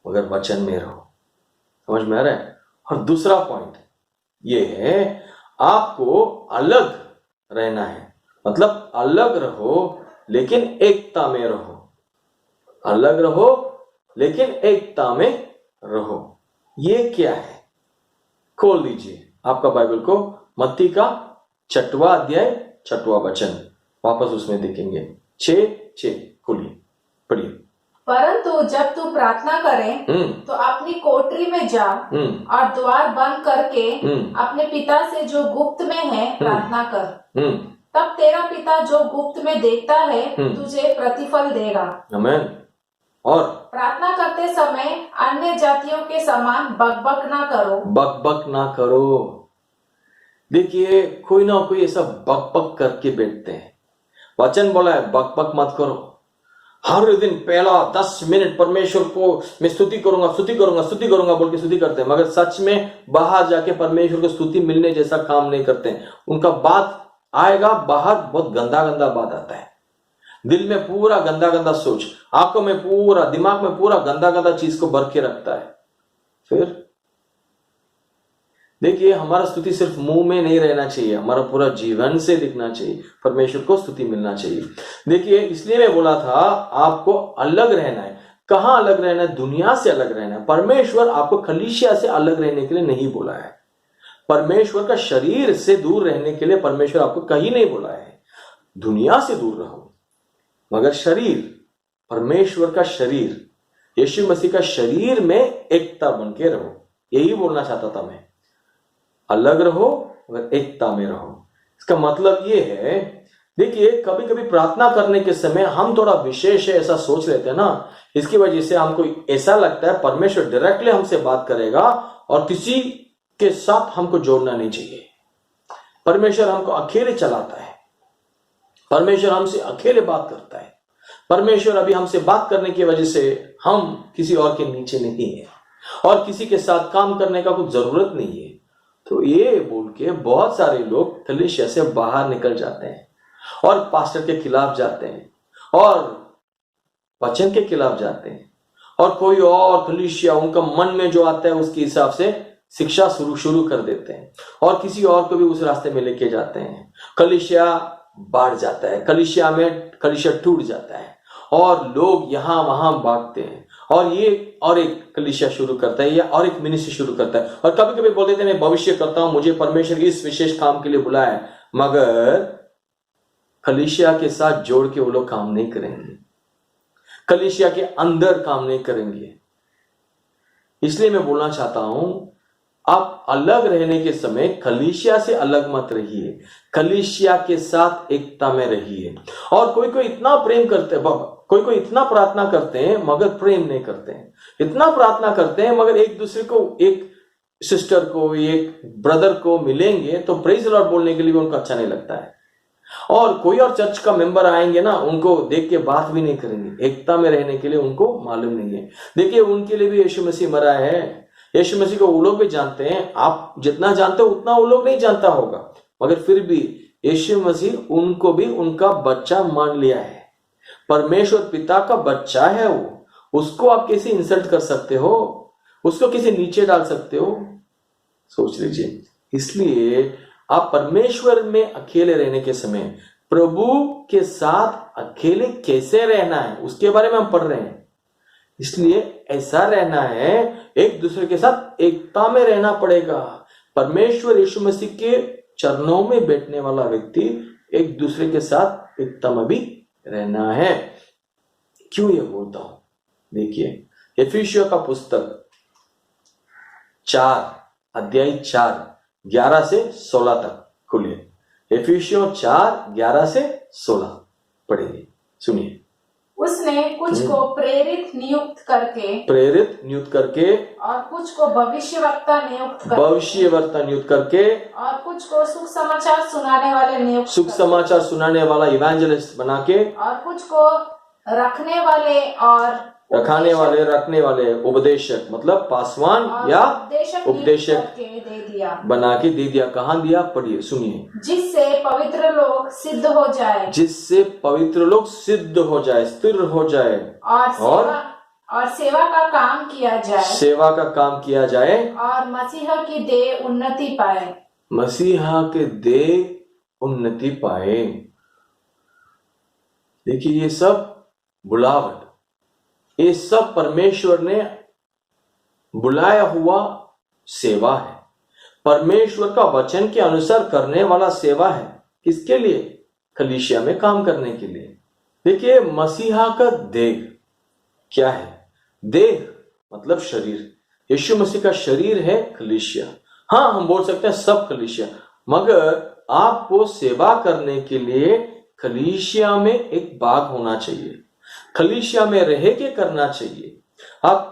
मगर वचन में रहो। समझ में आ रहा है? और दूसरा पॉइंट ये है, आपको अलग रहना है। मतलब अलग रहो लेकिन एकता में रहो। अलग रहो लेकिन एकता में रहो। ये क्या है? खोल लीजिए आपका बाइबल को, मत्ती का 6वां अध्याय 6वां वचन, वापस उसमें देखेंगे। 6:6 खोलिए, पढ़िए। परंतु जब तू प्रार्थना करे तो अपनी कोठरी में जा और द्वार बंद करके अपने पिता से जो गुप्त में है प्रार्थना कर। तब तेरा पिता जो गुप्त में देखता है तुझे प्रतिफल देगा। आमीन। और प्रार्थना करते समय अन्य जातियों के समान बकबक ना करो। बकबक ना करो। देखिए, कोई ना कोई ऐसा बकबक करके बैठते हैं। वचन बोला है बकबक मत करो। हर दिन पहला 10 मिनट परमेश्वर को मैं स्तुति करूंगा बोल के स्तुति करते हैं, मगर सच में बाहर जाके परमेश्वर को स्तुति मिलने जैसा काम नहीं करते हैं। उनका बात आएगा बाहर, बहुत गंदा बात आता है। दिल में पूरा गंदा सोच, आंखों में पूरा, दिमाग में पूरा गंदा चीज को भर के रखता है। फिर देखिए, हमारा स्तुति सिर्फ मुंह में नहीं रहना चाहिए, हमारा पूरा जीवन से दिखना चाहिए, परमेश्वर को स्तुति मिलना चाहिए। देखिए, इसलिए मैं बोला था आपको अलग रहना है। कहां अलग रहना है? दुनिया से अलग रहना है। परमेश्वर आपको कलीसिया से अलग रहने के लिए नहीं बोला है। परमेश्वर का शरीर से दूर रहने के लिए परमेश्वर आपको कहीं नहीं बोला है। दुनिया से दूर रहो, मगर शरीर, परमेश्वर का शरीर, यीशु मसीह का शरीर में एकता बन के रहो। यही बोलना चाहता था मैं। अलग रहो मगर एकता में रहो। इसका मतलब ये है, देखिए, कभी कभी प्रार्थना करने के समय हम थोड़ा विशेष है ऐसा सोच लेते हैं ना, इसकी वजह से हमको ऐसा लगता है परमेश्वर डायरेक्टली हमसे बात करेगा और किसी के साथ हमको जोड़ना नहीं चाहिए। परमेश्वर हमको अकेले चलाता है, परमेश्वर हमसे अकेले बात करता है। परमेश्वर अभी हमसे बात करने की वजह से हम किसी और के नीचे नहीं है, और किसी के साथ काम करने का कुछ जरूरत नहीं है। तो ये बोल के बहुत सारे लोग कलीसिया से बाहर निकल जाते हैं और पास्टर के खिलाफ जाते हैं और वचन के खिलाफ जाते हैं, और कोई और कलीसिया उनका मन में जो आता है उसके हिसाब से शिक्षा शुरू कर देते हैं, और किसी और को भी उस रास्ते में लेके जाते हैं। कलीसिया बढ़ जाता है, कलीसिया टूट जाता है, और लोग यहां वहां भागते हैं, और ये और एक कलीसिया शुरू करता है या और एक मिनिस्ट्री शुरू करता है। और कभी कभी बोल देते हैं मैं भविष्य करता हूं, मुझे परमेश्वर इस विशेष काम के लिए बुलाया है, मगर कलीसिया के साथ जोड़ के वो लोग काम नहीं करेंगे, कलीसिया के अंदर काम नहीं करेंगे। इसलिए मैं बोलना चाहता हूं, आप अलग रहने के समय कलीसिया से अलग मत रहिए, कलीसिया के साथ एकता में रहिए। और कोई इतना प्रेम करते हैं, कोई इतना प्रार्थना करते हैं मगर प्रेम नहीं करते हैं, इतना प्रार्थना करते हैं मगर एक दूसरे को, एक सिस्टर को, एक ब्रदर को मिलेंगे तो प्रेज लॉर्ड बोलने के लिए उनको अच्छा नहीं लगता है, और कोई और चर्च का मेंबर आएंगे ना, उनको देख के बात भी नहीं करेंगे। एकता में रहने के लिए उनको मालूम नहीं है। देखिए, उनके लिए भी यीशु मसीह मरा है, यीशु मसीह को वो लोग भी जानते हैं। आप जितना जानते हो उतना वो लोग नहीं जानता होगा, मगर फिर भी यीशु मसीह उनको भी उनका बच्चा मान लिया है। परमेश्वर पिता का बच्चा है वो, उसको आप कैसे इंसल्ट कर सकते हो, उसको कैसे नीचे डाल सकते हो? सोच लीजिए। इसलिए आप परमेश्वर में अकेले रहने के समय प्रभु के साथ अकेले कैसे रहना है उसके बारे में हम पढ़ रहे हैं। इसलिए ऐसा रहना है, एक दूसरे के साथ एकता में रहना पड़ेगा। परमेश्वर यीशु मसीह के चरणों में बैठने वाला व्यक्ति एक दूसरे के साथ एकता में भी रहना है। क्यों ये बोलता हूं? देखिए, एफिसियों का पुस्तक 4:11 से 16 तक खुलिए। एफिसियों 4:11 से 16 पढ़ेंगे, सुनिए। उसने कुछ को प्रेरित नियुक्त करके और कुछ को भविष्यवक्ता नियुक्त करके और कुछ को सुख समाचार सुनाने वाला इवेंजलिस्ट बना के और कुछ को रखने वाले उपदेशक मतलब पासवान या उपदेशक बना के दे दिया। कहाँ दिया? पढ़िए, सुनिए। जिससे पवित्र लोग सिद्ध हो जाए, स्थिर हो जाए और सेवा का काम किया जाए और मसीहा की देह उन्नति पाए। देखिए, ये सब बुलावट, ये सब परमेश्वर ने बुलाया हुआ सेवा है। परमेश्वर का वचन के अनुसार करने वाला सेवा है। किसके लिए? कलीसिया में काम करने के लिए। देखिए, मसीहा का देह क्या है? देह मतलब शरीर। यीशु मसीह का शरीर है कलीसिया। हाँ, हम बोल सकते हैं सब कलीसिया, मगर आपको सेवा करने के लिए कलीसिया में एक भाग होना चाहिए, कलीसिया में रह के करना चाहिए। आप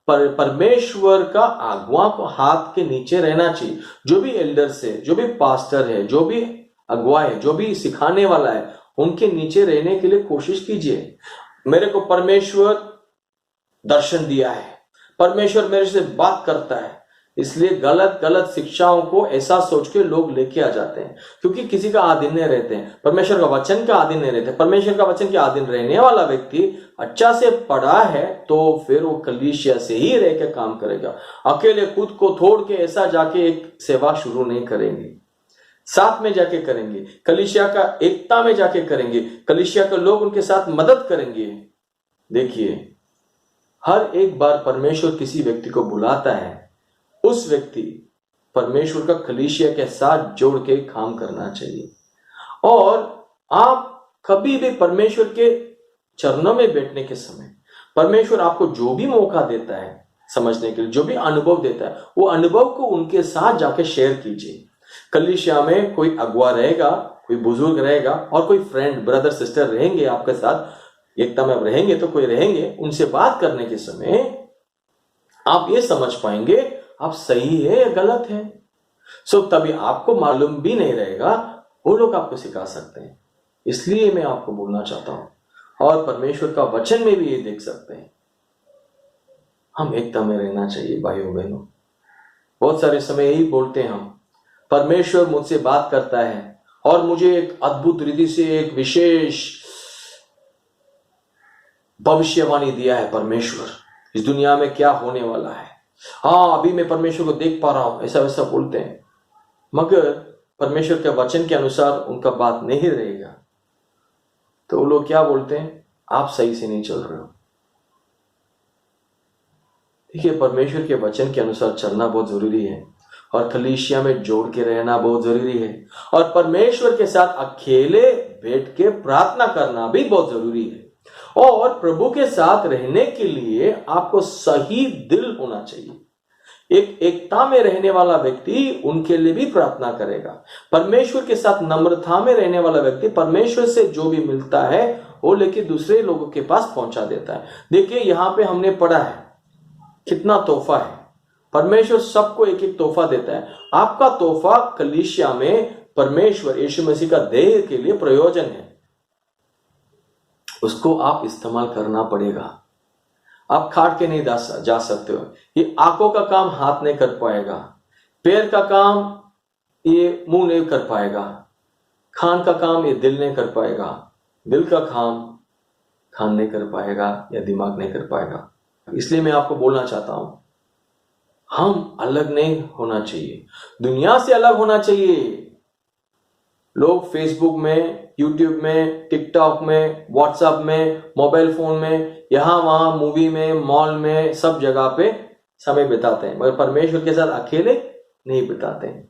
परमेश्वर का अगुआ को हाथ के नीचे रहना चाहिए। जो भी एल्डर्स है, जो भी पास्टर है, जो भी अगुआ है, जो भी सिखाने वाला है, उनके नीचे रहने के लिए कोशिश कीजिए। मेरे को परमेश्वर दर्शन दिया है, परमेश्वर मेरे से बात करता है, इसलिए गलत शिक्षाओं को ऐसा सोच के लोग लेके आ जाते हैं, क्योंकि किसी का आधीन नहीं रहते हैं, परमेश्वर का वचन का आधीन नहीं रहते। परमेश्वर का वचन के आधीन रहने वाला व्यक्ति अच्छा से पढ़ा है तो फिर वो कलीसिया से ही रह के काम करेगा। अकेले खुद को तोड़ के ऐसा जाके एक सेवा शुरू नहीं करेंगे, साथ में जाके करेंगे, कलीसिया का एकता में जाके करेंगे, कलीसिया के लोग उनके साथ मदद करेंगे। देखिए, हर एक बार परमेश्वर किसी व्यक्ति को बुलाता है, उस व्यक्ति परमेश्वर का कलीसिया के साथ जोड़ के काम करना चाहिए। और आप कभी भी परमेश्वर के चरणों में बैठने के समय परमेश्वर आपको जो भी मौका देता है समझने के लिए, जो भी अनुभव देता है, वो अनुभव को उनके साथ जाके शेयर कीजिए। कलीसिया में कोई अगुआ रहेगा, कोई बुजुर्ग रहेगा और कोई फ्रेंड, ब्रदर, सिस्टर रहेंगे आपके साथ, एकता में रहेंगे तो कोई रहेंगे। उनसे बात करने के समय आप ये समझ पाएंगे आप सही है या गलत है। तभी आपको मालूम भी नहीं रहेगा, वो लोग आपको सिखा सकते हैं। इसलिए मैं आपको बोलना चाहता हूं, और परमेश्वर का वचन में भी ये देख सकते हैं, हम एकता में रहना चाहिए भाइयों बहनों। बहुत सारे समय यही बोलते हैं हम, परमेश्वर मुझसे बात करता है और मुझे एक अद्भुत रीति से एक विशेष भविष्यवाणी दिया है परमेश्वर, इस दुनिया में क्या होने वाला है। हाँ, अभी मैं परमेश्वर को देख पा रहा हूं, ऐसा वैसा बोलते हैं, मगर परमेश्वर के वचन के अनुसार उनका बात नहीं रहेगा तो वो लोग क्या बोलते हैं? आप सही से नहीं चल रहे हो। देखिए, परमेश्वर के वचन के अनुसार चलना बहुत जरूरी है और कलीसिया में जोड़ के रहना बहुत जरूरी है, और परमेश्वर के साथ अकेले बैठ के प्रार्थना करना भी बहुत जरूरी है। और प्रभु के साथ रहने के लिए आपको सही दिल होना चाहिए। एक एकता में रहने वाला व्यक्ति उनके लिए भी प्रार्थना करेगा। परमेश्वर के साथ नम्रता में रहने वाला व्यक्ति परमेश्वर से जो भी मिलता है वो लेके दूसरे लोगों के पास पहुंचा देता है। देखिए, यहां पे हमने पढ़ा है कितना तोहफा है। परमेश्वर सबको एक एक तोहफा देता है। आपका तोहफा कलीसिया में परमेश्वर यीशु मसीह का देह के लिए प्रयोजन है, उसको आप इस्तेमाल करना पड़ेगा। आप खाट के नहीं जा सकते हो। ये आंखों का काम हाथ नहीं कर पाएगा, पैर का काम ये मुंह नहीं कर पाएगा, खान का काम ये दिल नहीं कर पाएगा, दिल का काम खान नहीं कर पाएगा या दिमाग नहीं कर पाएगा। इसलिए मैं आपको बोलना चाहता हूं, हम अलग नहीं होना चाहिए, दुनिया से अलग होना चाहिए। लोग फेसबुक में, यूट्यूब में, टिकटॉक में, व्हाट्सएप में, मोबाइल फोन में, यहां वहां, मूवी में, मॉल में, सब जगह पे समय बिताते हैं, मगर परमेश्वर के साथ अकेले नहीं बिताते हैं,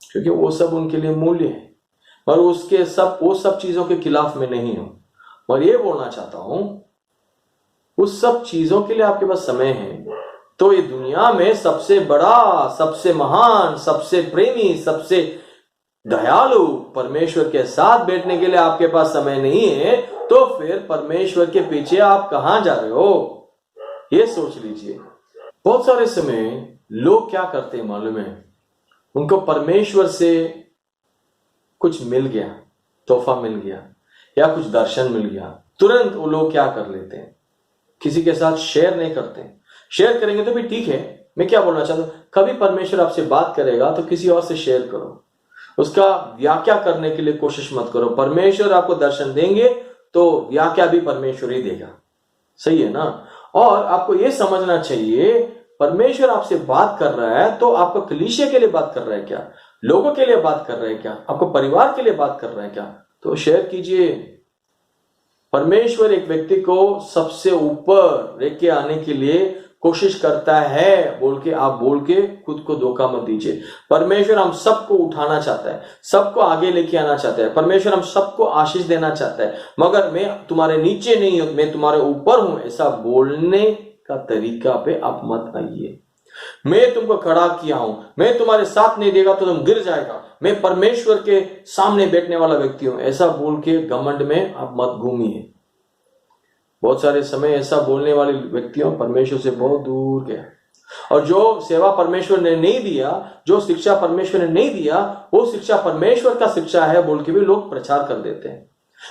क्योंकि वो सब उनके लिए मूल्य है। और वो सब चीजों के खिलाफ में नहीं हूं, और ये बोलना चाहता हूं, उस सब चीजों के लिए आपके पास समय है तो ये दुनिया में सबसे बड़ा, सबसे महान, सबसे प्रेमी, सबसे दयालु परमेश्वर के साथ बैठने के लिए आपके पास समय नहीं है, तो फिर परमेश्वर के पीछे आप कहां जा रहे हो, ये सोच लीजिए। बहुत सारे समय लोग क्या करते हैं मालूम है, उनको परमेश्वर से कुछ मिल गया, तोहफा मिल गया या कुछ दर्शन मिल गया, तुरंत वो लोग क्या कर लेते हैं, किसी के साथ शेयर नहीं करते। शेयर करेंगे तो भी ठीक है, मैं क्या बोलना चाहता हूं, कभी परमेश्वर आपसे बात करेगा तो किसी और से शेयर करो, उसका व्याख्या करने के लिए कोशिश मत करो। परमेश्वर आपको दर्शन देंगे तो व्याख्या भी परमेश्वर ही देगा, सही है ना। और आपको यह समझना चाहिए, परमेश्वर आपसे बात कर रहा है तो आपको कलीसिया के लिए बात कर रहा है क्या, लोगों के लिए बात कर रहा है क्या, आपको परिवार के लिए बात कर रहा है क्या, तो शेयर कीजिए। परमेश्वर एक व्यक्ति को सबसे ऊपर लेके आने के लिए कोशिश करता है, बोल के आप बोल के खुद को धोखा मत दीजिए। परमेश्वर हम सबको उठाना चाहता है, सबको आगे लेके आना चाहता है, परमेश्वर हम सबको आशीष देना चाहता है, मगर मैं तुम्हारे नीचे नहीं हूं, मैं तुम्हारे ऊपर हूं, ऐसा बोलने का तरीका पे आप मत आइए। मैं तुमको खड़ा किया हूं, मैं तुम्हारे साथ नहीं देगा तो तुम गिर जाएगा, मैं परमेश्वर के सामने बैठने वाला व्यक्ति हूं, ऐसा बोल के घमंड में आप मत घूमिए। बहुत सारे समय ऐसा बोलने वाले व्यक्तियों परमेश्वर से बहुत दूर गया, और जो सेवा परमेश्वर ने नहीं दिया, जो शिक्षा परमेश्वर ने नहीं दिया, वो शिक्षा परमेश्वर का शिक्षा है बोल के भी लोग प्रचार कर देते हैं,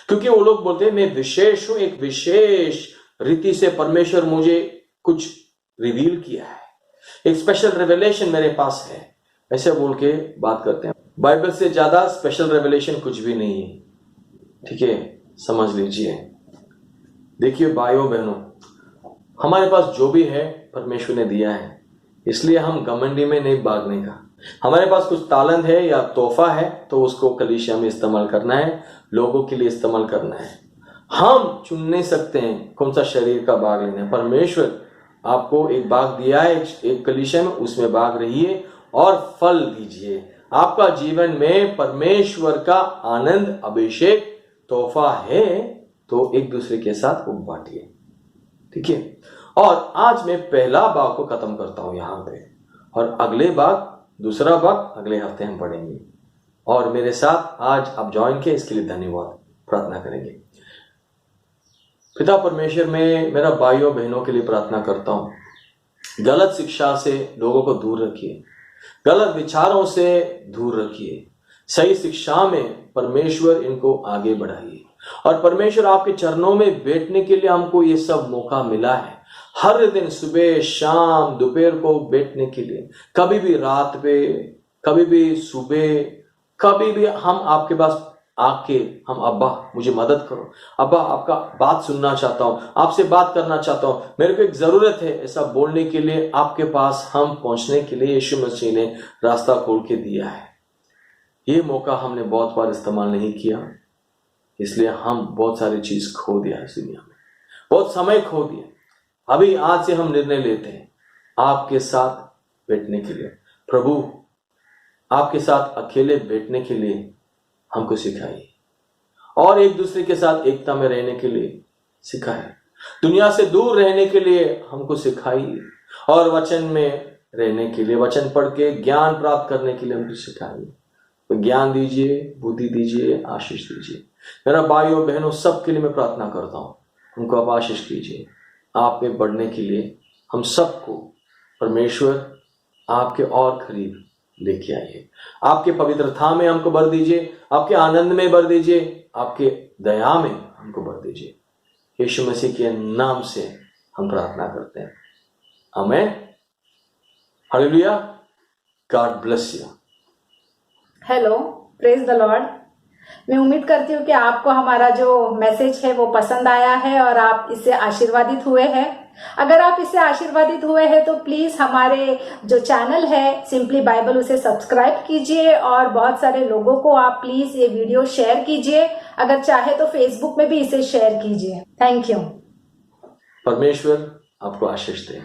क्योंकि वो लोग बोलते हैं मैं विशेष हूं, एक विशेष रीति से परमेश्वर मुझे कुछ रिवील किया है, एक स्पेशल रेवलेशन मेरे पास है, ऐसे बोल के बात करते हैं। बाइबल से ज्यादा स्पेशल रेवलेशन कुछ भी नहीं है, ठीक है, समझ लीजिए। देखिए भाइयों बहनों, हमारे पास जो भी है परमेश्वर ने दिया है, इसलिए हम घमंडी में नहीं भागने का। हमारे पास कुछ तालंत है या तोहफा है तो उसको कलीसिया में इस्तेमाल करना है, लोगों के लिए इस्तेमाल करना है। हम चुन नहीं सकते हैं कौन सा शरीर का भाग लेना है। परमेश्वर आपको एक भाग दिया है एक कलीसिया में, उसमें भाग रहिए और फल दीजिए। आपका जीवन में परमेश्वर का आनंद, अभिषेक, तोहफा है तो एक दूसरे के साथ वो बांटिए, ठीक है। और आज मैं पहला भाग को खत्म करता हूं यहां पे, और अगले भाग, दूसरा भाग अगले हफ्ते हम पढ़ेंगे। और मेरे साथ आज आप ज्वाइन किए, इसके लिए धन्यवाद। प्रार्थना करेंगे। पिता परमेश्वर, में मेरा भाइयों बहनों के लिए प्रार्थना करता हूं, गलत शिक्षा से लोगों को दूर रखिए, गलत विचारों से दूर रखिए, सही शिक्षा में परमेश्वर इनको आगे बढ़ाइए। और परमेश्वर आपके चरणों में बैठने के लिए हमको ये सब मौका मिला है, हर दिन सुबह शाम दोपहर को बैठने के लिए, कभी भी रात पे, कभी भी सुबह, कभी भी हम आपके पास आके हम अब्बा मुझे मदद करो, अब्बा आपका बात सुनना चाहता हूं, आपसे बात करना चाहता हूं, मेरे को एक जरूरत है, ऐसा बोलने के लिए आपके पास हम पहुंचने के लिए यीशु मसीह ने रास्ता खोल के दिया है। ये मौका हमने बहुत बार इस्तेमाल नहीं किया, इसलिए हम बहुत सारी चीज खो दिया इस दुनिया में, बहुत समय खो दिया। अभी आज से हम निर्णय लेते हैं आपके साथ बैठने के लिए। प्रभु आपके साथ अकेले बैठने के लिए हमको सिखाइए, और एक दूसरे के साथ एकता में रहने के लिए सिखाइए, दुनिया से दूर रहने के लिए हमको सिखाइए, और वचन में रहने के लिए, वचन पढ़ के ज्ञान प्राप्त करने के लिए हमको सिखाइए। तो ज्ञान दीजिए, बुद्धि दीजिए, आशीष दीजिए। मेरा भाइयों बहनों सबके लिए मैं प्रार्थना करता हूँ, उनको आप आशीष कीजिए। आप में बढ़ने के लिए हम सबको परमेश्वर आपके और करीब लेके आइए। आपके पवित्रता में हमको भर दीजिए, आपके आनंद में भर दीजिए, आपके दया में हमको भर दीजिए। यीशु मसीह के नाम से हम प्रार्थना करते हैं, आमीन। Hallelujah. God bless you. Hello, praise the Lord. मैं उम्मीद करती हूँ कि आपको हमारा जो मैसेज है वो पसंद आया है और आप इससे आशीर्वादित हुए हैं। अगर आप इससे आशीर्वादित हुए हैं तो प्लीज हमारे जो चैनल है सिंपली बाइबल उसे सब्सक्राइब कीजिए और बहुत सारे लोगों को आप प्लीज ये वीडियो शेयर कीजिए। अगर चाहे तो फेसबुक में भी इसे शेयर कीजिए। Thank you. परमेश्वर आपको आशीष दे।